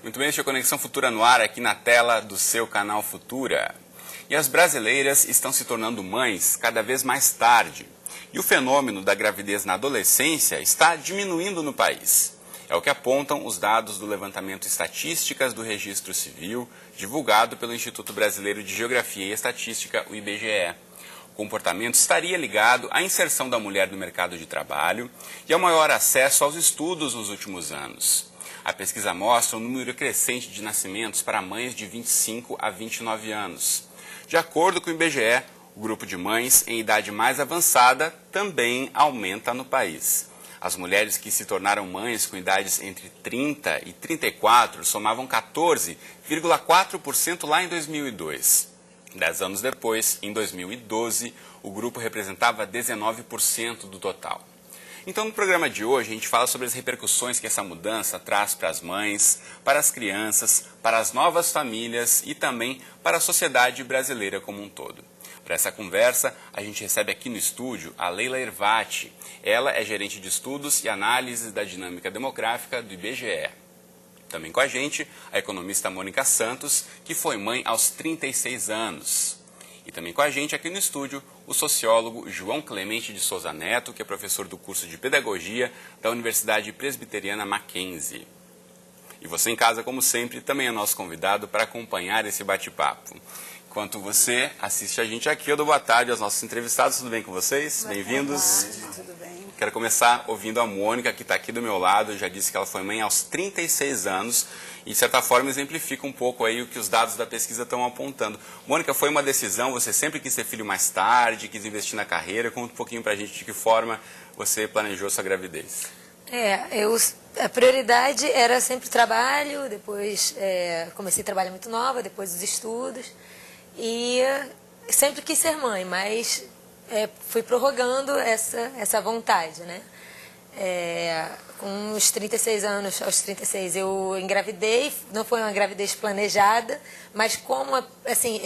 Muito bem, este é o Conexão Futura no ar, aqui na tela do seu canal Futura. E as brasileiras estão se tornando mães cada vez mais tarde. E o fenômeno da gravidez na adolescência está diminuindo no país. É o que apontam os dados do levantamento Estatísticas do Registro Civil, divulgado pelo Instituto Brasileiro de Geografia e Estatística, o IBGE. O comportamento estaria ligado à inserção da mulher no mercado de trabalho e ao maior acesso aos estudos nos últimos anos. A pesquisa mostra um número crescente de nascimentos para mães de 25 a 29 anos. De acordo com o IBGE, o grupo de mães em idade mais avançada também aumenta no país. As mulheres que se tornaram mães com idades entre 30 e 34 somavam 14,4% lá em 2002. 10 anos depois, em 2012, o grupo representava 19% do total. Então, no programa de hoje, a gente fala sobre as repercussões que essa mudança traz para as mães, para as crianças, para as novas famílias e também para a sociedade brasileira como um todo. Para essa conversa, a gente recebe aqui no estúdio a Leila Hervati. Ela é gerente de estudos e análise da dinâmica demográfica do IBGE. Também com a gente, a economista Mônica Santos, que foi mãe aos 36 anos. E também com a gente aqui no estúdio, o sociólogo João Clemente de Souza Neto, que é professor do curso de Pedagogia da Universidade Presbiteriana Mackenzie. E você em casa, como sempre, também é nosso convidado para acompanhar esse bate-papo. Enquanto você assiste a gente aqui, eu dou boa tarde aos nossos entrevistados. Tudo bem com vocês? Bem-vindos. Tudo bem. Quero começar ouvindo a Mônica, que está aqui do meu lado. Eu já disse que ela foi mãe aos 36 anos e, de certa forma, exemplifica um pouco aí o que os dados da pesquisa estão apontando. Mônica, foi uma decisão? Você sempre quis ter filho mais tarde, quis investir na carreira? Conta um pouquinho para a gente de que forma você planejou sua gravidez. A prioridade era sempre o trabalho, depois comecei a trabalhar muito nova, depois os estudos. E sempre quis ser mãe, mas fui prorrogando essa vontade, né? Com os 36 anos, aos 36 eu engravidei, não foi uma gravidez planejada, mas como assim,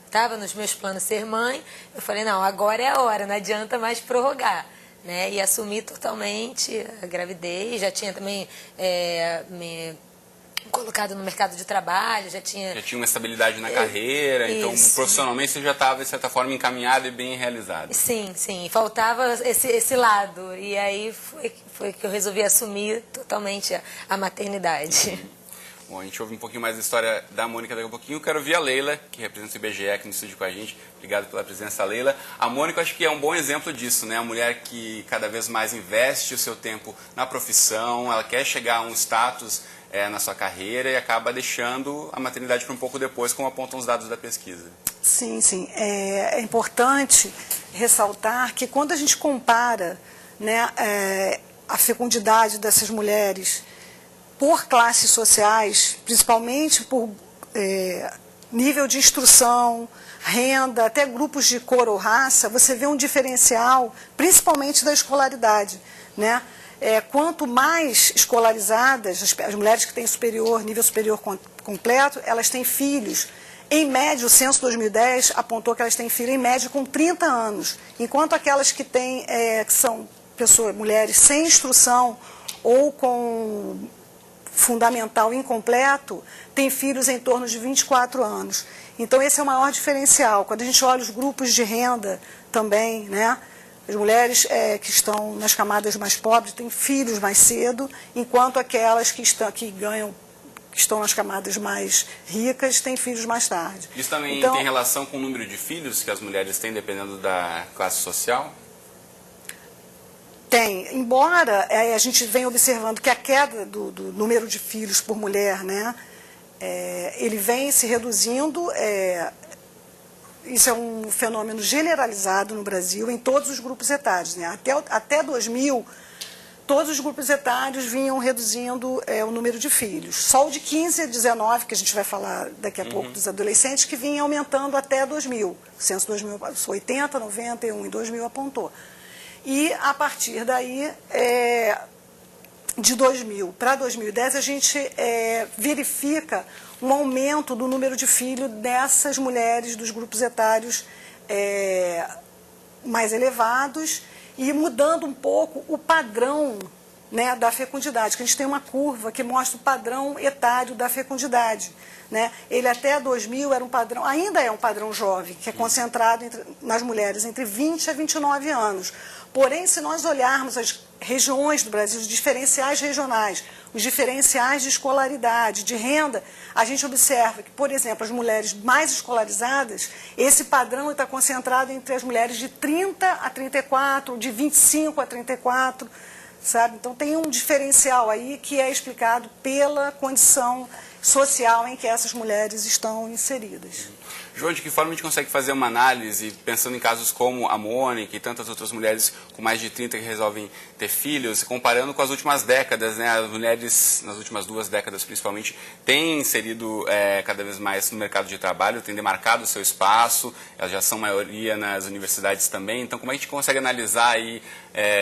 estava nos meus planos ser mãe, eu falei, não, agora é a hora, não adianta mais prorrogar. Né? E assumi totalmente a gravidez, já tinha também me colocado no mercado de trabalho, já tinha uma estabilidade na carreira, então profissionalmente você já estava, de certa forma, encaminhada e bem realizada. Sim, faltava esse lado, e aí foi que eu resolvi assumir totalmente a maternidade. Bom, a gente ouve um pouquinho mais da história da Mônica daqui a pouquinho. Eu quero ouvir a Leila, que representa o IBGE aqui no estúdio com a gente. Obrigado pela presença, Leila. A Mônica, acho que é um bom exemplo disso, né? A mulher que cada vez mais investe o seu tempo na profissão, ela quer chegar a um status na sua carreira e acaba deixando a maternidade para um pouco depois, como apontam os dados da pesquisa. Sim. É importante ressaltar que quando a gente compara, né, a fecundidade dessas mulheres por classes sociais, principalmente por nível de instrução, renda, até grupos de cor ou raça, você vê um diferencial, principalmente da escolaridade, né? Quanto mais escolarizadas, as mulheres que têm nível superior completo, elas têm filhos. Em média, o censo 2010 apontou que elas têm filho em média com 30 anos, enquanto aquelas que são mulheres sem instrução ou com fundamental incompleto, têm filhos em torno de 24 anos. Então, esse é o maior diferencial. Quando a gente olha os grupos de renda também, né? As mulheres que estão nas camadas mais pobres têm filhos mais cedo, enquanto aquelas que estão nas camadas mais ricas têm filhos mais tarde. Isso também tem relação com o número de filhos que as mulheres têm, dependendo da classe social? Tem, embora a gente venha observando que a queda do número de filhos por mulher, né, ele vem se reduzindo. Isso é um fenômeno generalizado no Brasil, em todos os grupos etários, né? Até 2000, todos os grupos etários vinham reduzindo o número de filhos. Só o de 15 a 19, que a gente vai falar daqui a pouco dos adolescentes, que vinha aumentando até 2000. O censo 2000, 80, 91 e 2000 apontou. E, a partir daí, de 2000 para 2010, a gente verifica um aumento do número de filhos dessas mulheres dos grupos etários mais elevados e mudando um pouco o padrão né, da fecundidade, que a gente tem uma curva que mostra o padrão etário da fecundidade. Né? Ele até 2000 era um padrão, ainda é um padrão jovem, que é concentrado nas mulheres entre 20 a 29 anos. Porém, se nós olharmos as regiões do Brasil, os diferenciais regionais, os diferenciais de escolaridade, de renda, a gente observa que, por exemplo, as mulheres mais escolarizadas, esse padrão está concentrado entre as mulheres de 30 a 34, de 25 a 34, sabe? Então tem um diferencial aí que é explicado pela condição social em que essas mulheres estão inseridas. João, de que forma a gente consegue fazer uma análise, pensando em casos como a Mônica e tantas outras mulheres com mais de 30 que resolvem ter filhos, comparando com as últimas décadas, né? As mulheres, nas últimas 2 décadas principalmente, têm inserido cada vez mais no mercado de trabalho, têm demarcado o seu espaço, elas já são maioria nas universidades também, então como é que a gente consegue analisar aí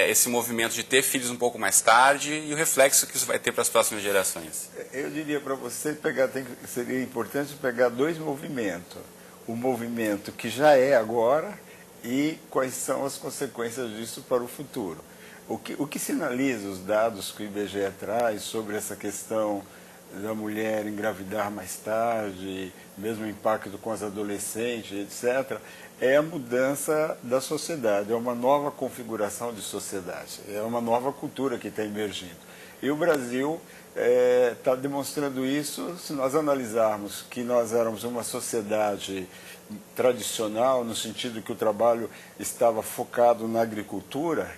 esse movimento de ter filhos um pouco mais tarde e o reflexo que isso vai ter para as próximas gerações? Eu diria para você, seria importante pegar 2 movimentos. O movimento que já é agora e quais são as consequências disso para o futuro. O que sinaliza os dados que o IBGE traz sobre essa questão da mulher engravidar mais tarde, mesmo o impacto com as adolescentes, etc., é a mudança da sociedade, é uma nova configuração de sociedade, é uma nova cultura que está emergindo. E o Brasil está demonstrando isso se nós analisarmos que nós éramos uma sociedade tradicional, no sentido que o trabalho estava focado na agricultura.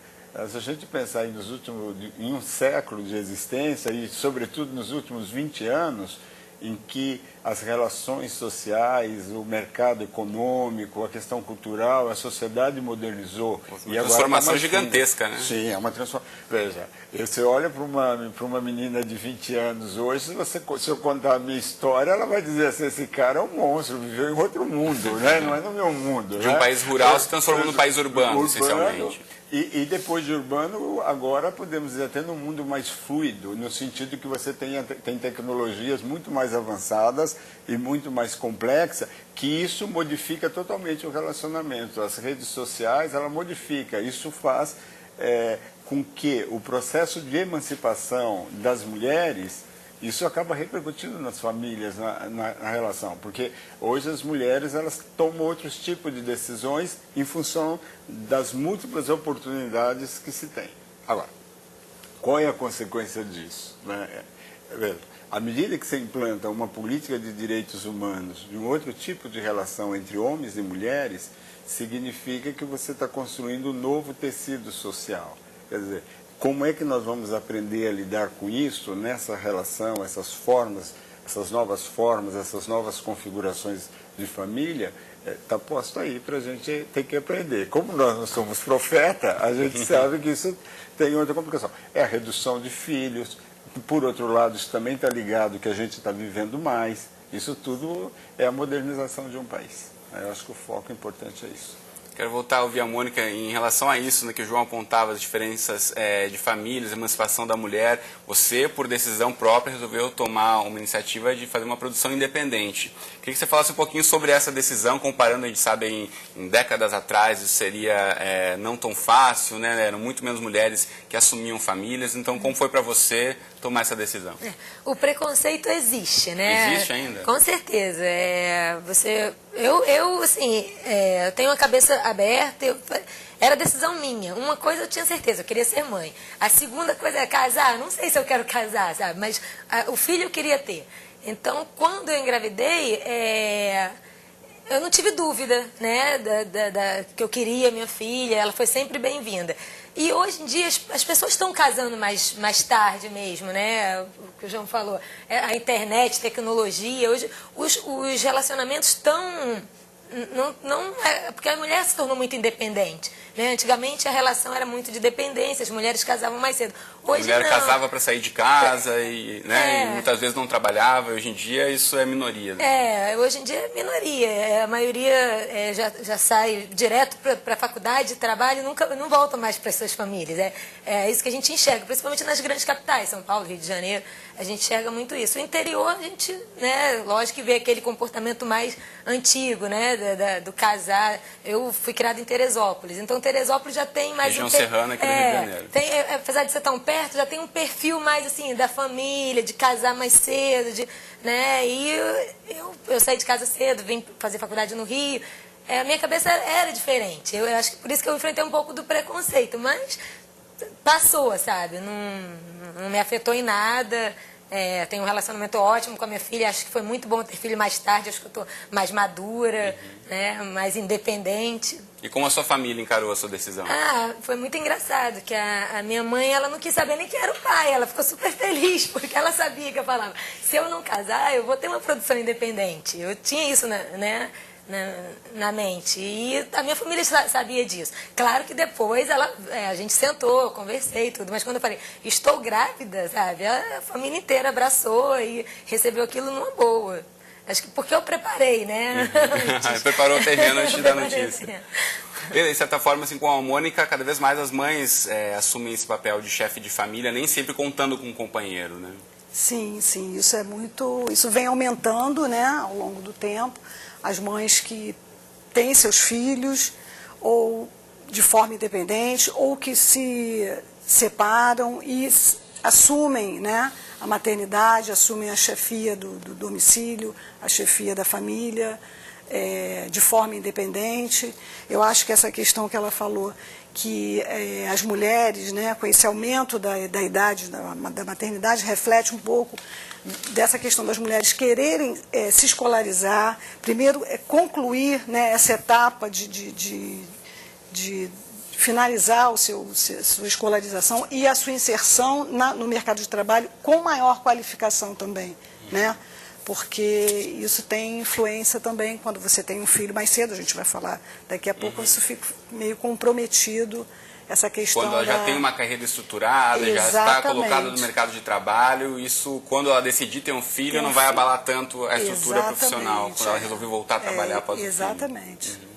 Se a gente pensar em um século de existência e, sobretudo, nos últimos 20 anos, em que as relações sociais, o mercado econômico, a questão cultural, a sociedade modernizou. Uma transformação gigantesca, né? Sim, é uma transformação. Veja, você olha para uma menina de 20 anos hoje, se eu contar a minha história, ela vai dizer assim, esse cara é um monstro, viveu em outro mundo, né? Não é no meu mundo. De um país rural se transformou num país urbano, essencialmente. E depois de urbano, agora podemos dizer até num mundo mais fluido, no sentido que você tem tecnologias muito mais avançadas e muito mais complexas, que isso modifica totalmente o relacionamento. As redes sociais, ela modifica. Isso faz com que o processo de emancipação das mulheres, isso acaba repercutindo nas famílias, na relação, porque hoje as mulheres elas tomam outros tipos de decisões em função das múltiplas oportunidades que se tem. Agora, qual é a consequência disso? À medida que você implanta uma política de direitos humanos, de um outro tipo de relação entre homens e mulheres, significa que você está construindo um novo tecido social. Quer dizer, como é que nós vamos aprender a lidar com isso, nessa relação, essas novas formas, essas novas configurações de família, está posto aí para a gente ter que aprender. Como nós não somos profeta, a gente sabe que isso tem outra complicação. É a redução de filhos, por outro lado, isso também está ligado que a gente está vivendo mais. Isso tudo é a modernização de um país. Eu acho que o foco importante é isso. Quero voltar a ouvir a Mônica em relação a isso, né, que o João apontava as diferenças de famílias, a emancipação da mulher. Você, por decisão própria, resolveu tomar uma iniciativa de fazer uma produção independente. Queria que você falasse um pouquinho sobre essa decisão, comparando, a gente sabe, em décadas atrás isso seria não tão fácil, né, eram muito menos mulheres que assumiam famílias. Então, como foi para você tomar essa decisão? O preconceito existe, né? Existe ainda? Com certeza. Eu tenho a cabeça aberta, era decisão minha. Uma coisa eu tinha certeza, eu queria ser mãe. A segunda coisa é casar, não sei se eu quero casar, sabe? Mas o filho eu queria ter. Então, quando eu engravidei, eu não tive dúvida, né, que eu queria minha filha, ela foi sempre bem-vinda. E hoje em dia as pessoas estão casando mais tarde mesmo, né? O que o João falou, a internet, tecnologia, hoje os relacionamentos estão... porque a mulher se tornou muito independente, né? Antigamente a relação era muito de dependência, as mulheres casavam mais cedo. Hoje a mulher não. casava para sair de casa e muitas vezes não trabalhava. Hoje em dia isso é minoria. Né? Hoje em dia é minoria. A maioria já sai direto para a faculdade, trabalha e não volta mais para as suas famílias. É isso que a gente enxerga, principalmente nas grandes capitais, São Paulo, Rio de Janeiro. A gente enxerga muito isso. O interior, a gente, né, lógico que vê aquele comportamento mais antigo, né, do casar. Eu fui criada em Teresópolis, então Teresópolis já tem mais... Região serrana aqui no Rio de Janeiro. Apesar de ser tão perto, perto, já tem um perfil mais assim, da família, de casar mais cedo, né? E eu saí de casa cedo, vim fazer faculdade no Rio. A minha cabeça era diferente. Eu acho que por isso que eu enfrentei um pouco do preconceito, mas passou, sabe? Não me afetou em nada. Tenho um relacionamento ótimo com a minha filha. Acho que foi muito bom ter filho mais tarde. Acho que eu estou mais madura, né? Mais independente. E como a sua família encarou a sua decisão? Foi muito engraçado, que a minha mãe, ela não quis saber nem quem era o pai. Ela ficou super feliz, porque ela sabia que eu falava, se eu não casar, eu vou ter uma produção independente. Eu tinha isso, na mente. E a minha família sabia disso. Claro que depois a gente sentou, conversei e tudo, mas quando eu falei, estou grávida, sabe? A família inteira abraçou e recebeu aquilo numa boa. Acho que porque eu preparei, né? Preparou o terreno antes de dar notícia. E, de certa forma, assim, com a Mônica, cada vez mais as mães assumem esse papel de chefe de família, nem sempre contando com um companheiro, né? Sim, sim, isso vem aumentando, né, ao longo do tempo. As mães que têm seus filhos, ou de forma independente, ou que se separam e assumem, né, a maternidade, assumem a chefia do domicílio, a chefia da família, de forma independente. Eu acho que essa questão que ela falou, que as mulheres, né, com esse aumento da idade da maternidade, reflete um pouco dessa questão das mulheres quererem se escolarizar, primeiro concluir, né, essa etapa de finalizar sua escolarização e a sua inserção no mercado de trabalho com maior qualificação também, né? Porque isso tem influência também quando você tem um filho mais cedo, a gente vai falar daqui a pouco, isso fica meio comprometido, essa questão quando ela já tem uma carreira estruturada, já está colocada no mercado de trabalho, isso, quando ela decidir ter um filho, não vai abalar tanto a estrutura profissional, quando ela resolver voltar a trabalhar após o filho. Exatamente.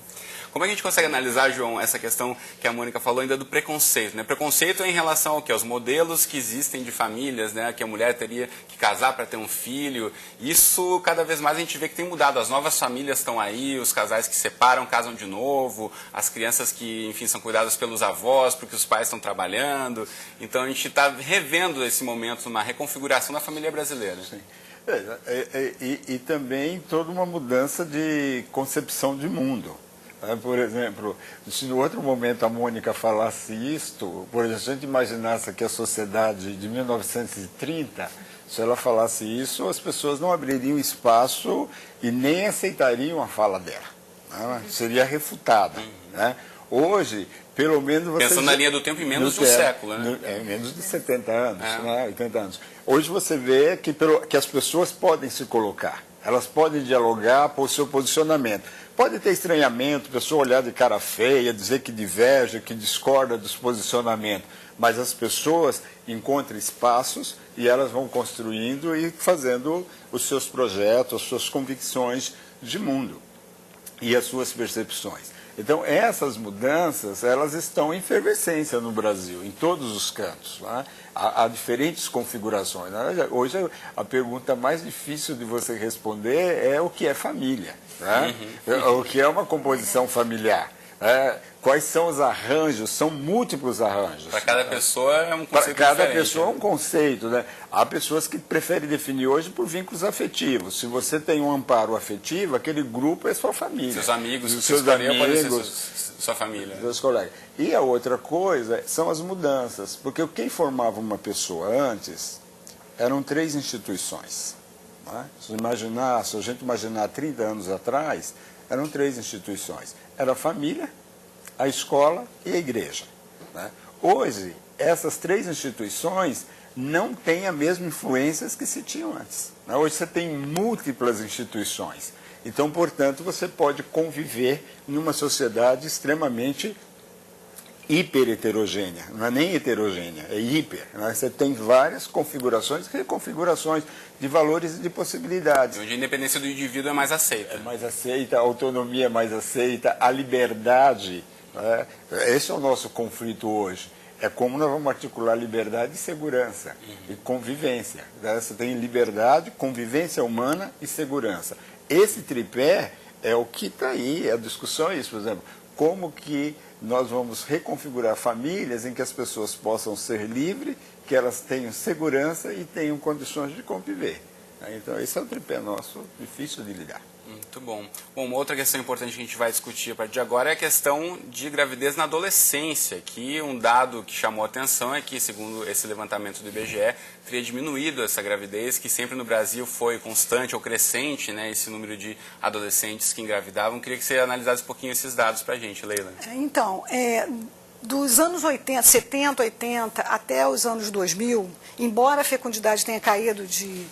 Como é que a gente consegue analisar, João, essa questão que a Mônica falou ainda do preconceito, né? Preconceito em relação ao quê? Aos modelos que existem de famílias, né? Que a mulher teria que casar para ter um filho. Isso, cada vez mais, a gente vê que tem mudado. As novas famílias estão aí, os casais que separam casam de novo, as crianças que, enfim, são cuidadas pelos avós porque os pais estão trabalhando. Então, a gente está revendo esse momento, uma reconfiguração da família brasileira. Sim. E também toda uma mudança de concepção de mundo. Por exemplo, se no outro momento a Mônica falasse isto, por exemplo, se a gente imaginasse que a sociedade de 1930, se ela falasse isso, as pessoas não abririam espaço e nem aceitariam a fala dela, né? Seria refutada, né? Hoje, pelo menos você... Pensando na linha do tempo em menos de um século, né? Menos de 70 anos, né? 80 anos. Hoje você vê que as pessoas podem se colocar, elas podem dialogar por seu posicionamento. Pode ter estranhamento, pessoa olhar de cara feia, dizer que diverge, que discorda dos posicionamentos, mas as pessoas encontram espaços e elas vão construindo e fazendo os seus projetos, as suas convicções de mundo e as suas percepções. Então, essas mudanças, elas estão em efervescência no Brasil, em todos os cantos, né? Há diferentes configurações. Hoje, a pergunta mais difícil de você responder é o que é família, né? O que é uma composição familiar. Quais são os arranjos? São múltiplos arranjos. Para cada pessoa é um conceito Para cada diferente, pessoa é um conceito, né? Há pessoas que preferem definir hoje por vínculos afetivos. Se você tem um amparo afetivo, aquele grupo é sua família. Seus amigos, seus amigos, sua família. Seus colegas. E a outra coisa são as mudanças. Porque quem formava uma pessoa antes eram 3 instituições. Né? Se a gente imaginar 30 anos atrás, eram 3 instituições. Era a família, a escola e a igreja, né? Hoje, essas 3 instituições não têm a mesma influência que se tinham antes, né? Hoje você tem múltiplas instituições. Então, portanto, você pode conviver numa sociedade extremamente hiper heterogênea. Não é nem heterogênea, é hiper, né? Você tem várias configurações e reconfigurações de valores e de possibilidades. Onde a independência do indivíduo é mais aceita. É mais aceita, a autonomia é mais aceita, a liberdade... Esse é o nosso conflito hoje. É como nós vamos articular liberdade e segurança e convivência. Você tem liberdade, convivência humana e segurança. Esse tripé é o que está aí, a discussão é isso, por exemplo. Como que nós vamos reconfigurar famílias em que as pessoas possam ser livres, que elas tenham segurança e tenham condições de conviver. Então, esse é o tripé nosso, difícil de lidar. Muito bom. Bom, uma outra questão importante que a gente vai discutir a partir de agora é a questão de gravidez na adolescência, que um dado que chamou a atenção é que, segundo esse levantamento do IBGE, teria diminuído essa gravidez, que sempre no Brasil foi constante ou crescente, né, esse número de adolescentes que engravidavam. Queria que você analisasse um pouquinho esses dados para a gente, Leila. Então, dos anos 80, 70, 80 até os anos 2000, embora a fecundidade tenha caído de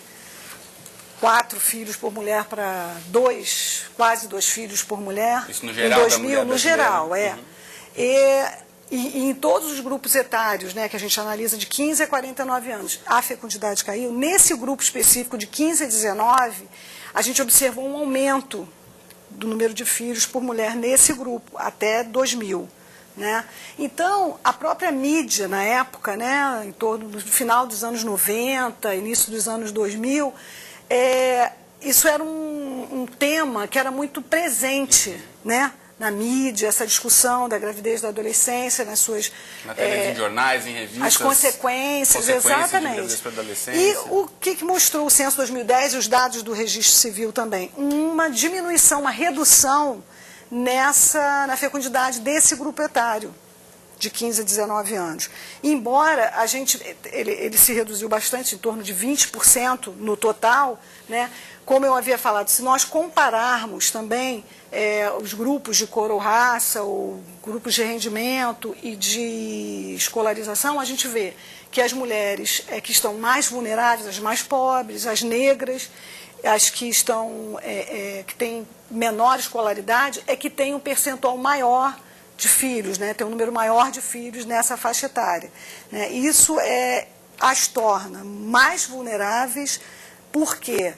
4 filhos por mulher para 2, quase 2 filhos por mulher. Isso no geral em 2000, da mulher no geral, brasileira. E em todos os grupos etários, né, que a gente analisa de 15 a 49 anos, a fecundidade caiu. Nesse grupo específico de 15 a 19, a gente observou um aumento do número de filhos por mulher nesse grupo, até 2000. Né? Então, a própria mídia, na época, né, em torno do final dos anos 90, início dos anos 2000, isso era um tema que era muito presente, né, na mídia, essa discussão da gravidez da adolescência, nas suas... Na TV, em jornais, em revistas. As consequências exatamente. E o que mostrou o censo 2010 e os dados do registro civil também? Uma diminuição, uma redução na fecundidade desse grupo etário, de 15 a 19 anos. Embora ele se reduziu bastante, em torno de 20% no total, né? Como eu havia falado, se nós compararmos também os grupos de cor ou raça, ou grupos de rendimento e de escolarização, a gente vê que as mulheres que estão mais vulneráveis, as mais pobres, as negras, as que que têm menor escolaridade, que têm um percentual maior de filhos, né? Tem um número maior de filhos nessa faixa etária. Né? Isso as torna mais vulneráveis porque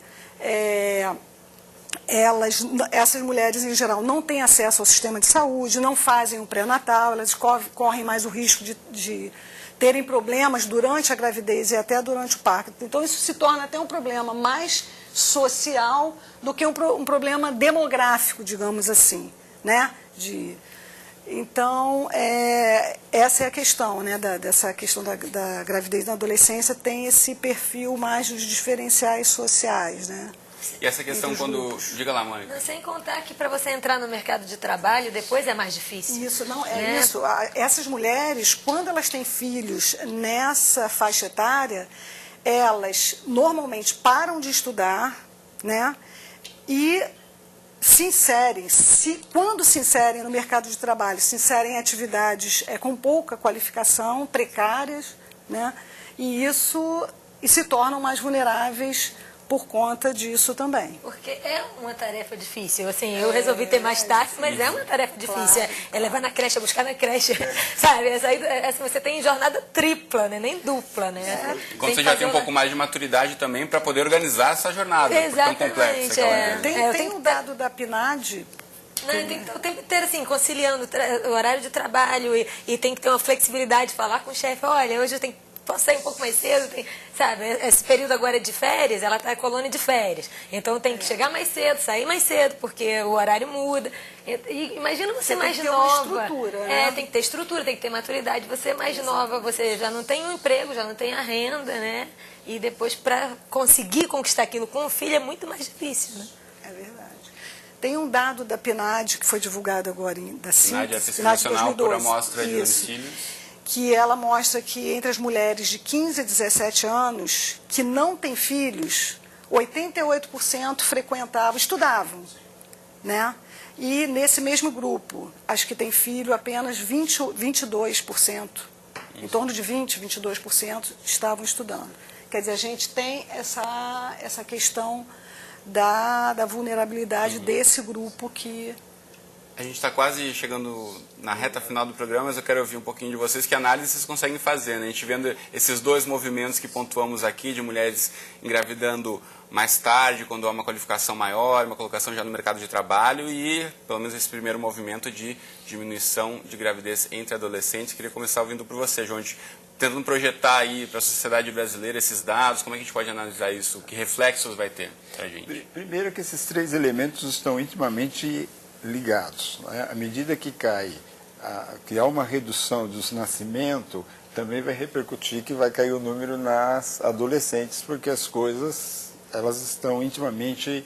essas mulheres, em geral, não têm acesso ao sistema de saúde, não fazem o pré-natal, elas correm mais o risco de terem problemas durante a gravidez e até durante o parto. Então, isso se torna até um problema mais social do que um problema demográfico, digamos assim, né? Então, essa é a questão, né? Dessa questão da gravidez na adolescência, tem esse perfil mais dos diferenciais sociais, né? E essa questão quando... Diga lá, Mônica. Sem contar que para você entrar no mercado de trabalho, depois é mais difícil. Isso, não, isso. Essas mulheres, quando elas têm filhos nessa faixa etária, elas normalmente param de estudar, né? E quando se inserem no mercado de trabalho, se inserem em atividades com pouca qualificação, precárias, né? E se tornam mais vulneráveis por conta disso também. Porque é uma tarefa difícil. Assim, eu resolvi ter mais tarde, mas é uma tarefa difícil. Claro. É levar na creche, é buscar na creche. Sabe? Você tem jornada tripla, né? Nem dupla, né? Quando você já tem um pouco mais de maturidade também para poder organizar essa jornada. Exatamente. Tão complexa que ela é. Tem um dado da PNAD. Não, tem que estar o tempo inteiro assim, conciliando o horário de trabalho e tem que ter uma flexibilidade, falar com o chefe, olha, hoje eu posso sair um pouco mais cedo, sabe? Esse período agora é de férias, ela está em colônia de férias. Então tem que chegar mais cedo, sair mais cedo, porque o horário muda. E imagina você mais tem que ter nova. Uma estrutura, né? Tem que ter estrutura, tem que ter maturidade. Você é mais nova, você já não tem um emprego, já não tem a renda, né? E depois, para conseguir conquistar aquilo com o filho, é muito mais difícil, né? É verdade. Tem um dado da PNAD que foi divulgado agora, da PNAD, a Pesquisa Nacional por Amostra de Domicílios, que ela mostra que entre as mulheres de 15 a 17 anos que não têm filhos, 88% estudavam, né? E nesse mesmo grupo, as que têm filho, apenas 22%, em torno de 22% estavam estudando. Quer dizer, a gente tem essa questão da vulnerabilidade desse grupo que... A gente está quase chegando na reta final do programa, mas eu quero ouvir um pouquinho de vocês, que análise vocês conseguem fazer, né? A gente vendo esses dois movimentos que pontuamos aqui, de mulheres engravidando mais tarde, quando há uma qualificação maior, uma colocação já no mercado de trabalho, e pelo menos esse primeiro movimento de diminuição de gravidez entre adolescentes. Queria começar ouvindo por você, João, tentando projetar aí para a sociedade brasileira esses dados, como é que a gente pode analisar isso? Que reflexos vai ter para a gente? Primeiro que esses três elementos estão intimamente ligados. Né? À medida que cai que há uma redução dos nascimentos, também vai repercutir que vai cair o número nas adolescentes, porque as coisas elas estão intimamente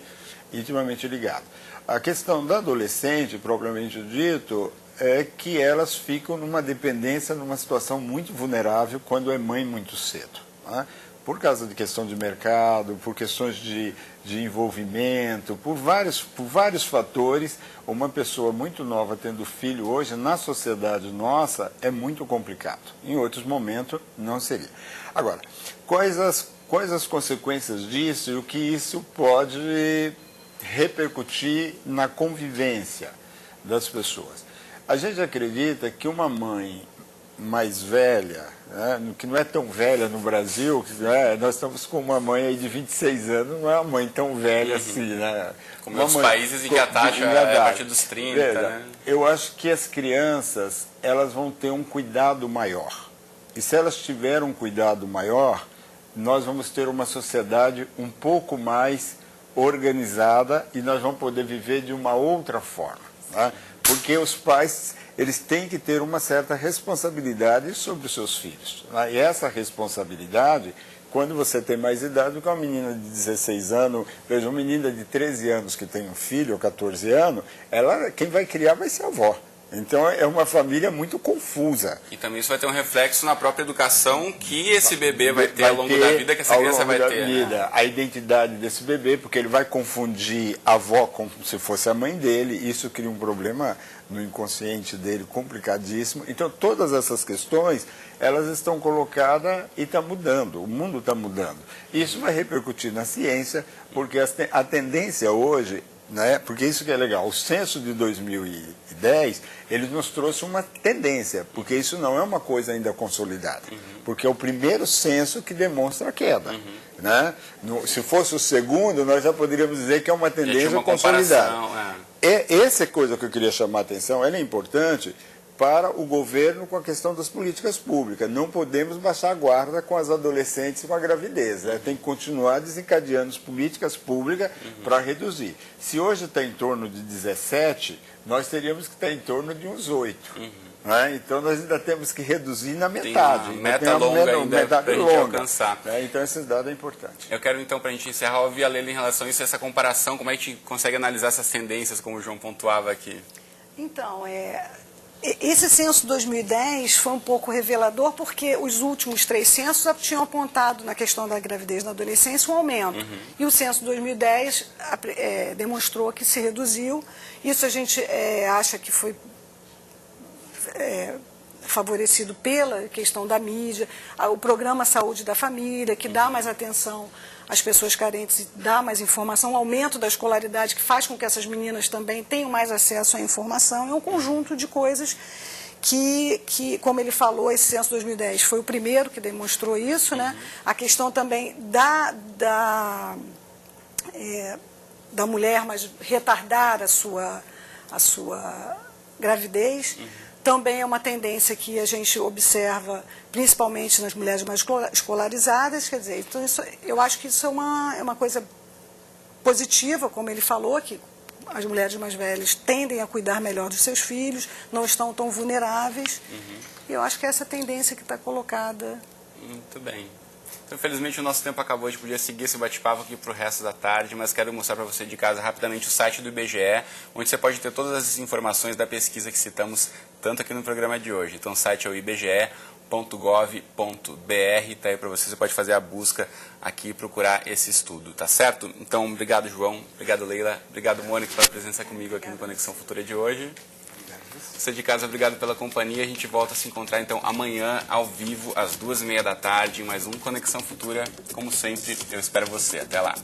ligadas. A questão da adolescente, propriamente dito, é que elas ficam numa dependência, numa situação muito vulnerável quando é mãe muito cedo, né? Por causa de questão de mercado, por questões de envolvimento, por vários fatores. Uma pessoa muito nova tendo filho hoje, na sociedade nossa, é muito complicado. Em outros momentos, não seria. Agora, quais as consequências disso e o que isso pode repercutir na convivência das pessoas? A gente acredita que uma mãe mais velha, né, que não é tão velha no Brasil, né, nós estamos com uma mãe aí de 26 anos, não é uma mãe tão velha assim, né? Como em outros países em que a taxa é a partir dos 30, Veja, né? Eu acho que as crianças, elas vão ter um cuidado maior. E se elas tiverem um cuidado maior, nós vamos ter uma sociedade um pouco mais organizada e nós vamos poder viver de uma outra forma, né? Porque os pais, eles têm que ter uma certa responsabilidade sobre os seus filhos, né? E essa responsabilidade, quando você tem mais idade do que uma menina de 16 anos, veja, uma menina de 13 anos que tem um filho, ou 14 anos, quem vai criar vai ser a avó. Então é uma família muito confusa. E também isso vai ter um reflexo na própria educação que esse bebê vai ter ao longo da vida, que essa criança vai ter. Vida, a identidade desse bebê, porque ele vai confundir a avó como se fosse a mãe dele, isso cria um problema no inconsciente dele complicadíssimo. Então todas essas questões, elas estão colocadas e está mudando, o mundo está mudando. Isso vai repercutir na ciência, porque a tendência hoje, né, porque isso que é legal, o censo de 2010, ele nos trouxe uma tendência, porque isso não é uma coisa ainda consolidada, porque é o primeiro censo que demonstra a queda. Né? Se fosse o segundo, nós já poderíamos dizer que é uma tendência consolidada. Essa coisa que eu queria chamar a atenção, ela é importante para o governo com a questão das políticas públicas. Não podemos baixar a guarda com as adolescentes e com a gravidez, né? Tem que continuar desencadeando as políticas públicas para reduzir. Se hoje está em torno de 17, nós teríamos que estar em torno de uns 8. Né? Então nós ainda temos que reduzir na metade. Tem uma meta longa ainda para a gente alcançar. Né? Então esse dado é importante. Eu quero então, para a gente encerrar, ouvir a Leila em relação a isso, essa comparação, como é que a gente consegue analisar essas tendências, como o João pontuava aqui. Então, esse censo 2010 foi um pouco revelador porque os últimos 3 censos tinham apontado na questão da gravidez na adolescência um aumento. E o censo 2010 demonstrou que se reduziu. Isso a gente acha que foi favorecido pela questão da mídia, o programa Saúde da Família, que dá mais atenção às pessoas carentes e dá mais informação, o aumento da escolaridade, que faz com que essas meninas também tenham mais acesso à informação. É um conjunto de coisas que como ele falou, esse censo 2010 foi o primeiro que demonstrou isso, né? A questão também da mulher mais retardar a sua gravidez, também é uma tendência que a gente observa, principalmente nas mulheres mais escolarizadas. Quer dizer, então eu acho que isso é uma coisa positiva, como ele falou, que as mulheres mais velhas tendem a cuidar melhor dos seus filhos, não estão tão vulneráveis. E eu acho que é essa tendência que está colocada. Muito bem. Então, infelizmente, o nosso tempo acabou. A gente podia seguir esse bate-papo aqui para o resto da tarde, mas quero mostrar para você de casa rapidamente o site do IBGE, onde você pode ter todas as informações da pesquisa que citamos tanto aqui no programa de hoje. Então, o site é o ibge.gov.br, tá aí para você. Você pode fazer a busca aqui e procurar esse estudo, tá certo? Então, obrigado, João. Obrigado, Leila. Obrigado, Mônica, pela presença comigo aqui no Conexão Futura de hoje. Você de casa, obrigado pela companhia. A gente volta a se encontrar então amanhã ao vivo às 2h30 da tarde em mais um Conexão Futura. Como sempre, eu espero você. Até lá.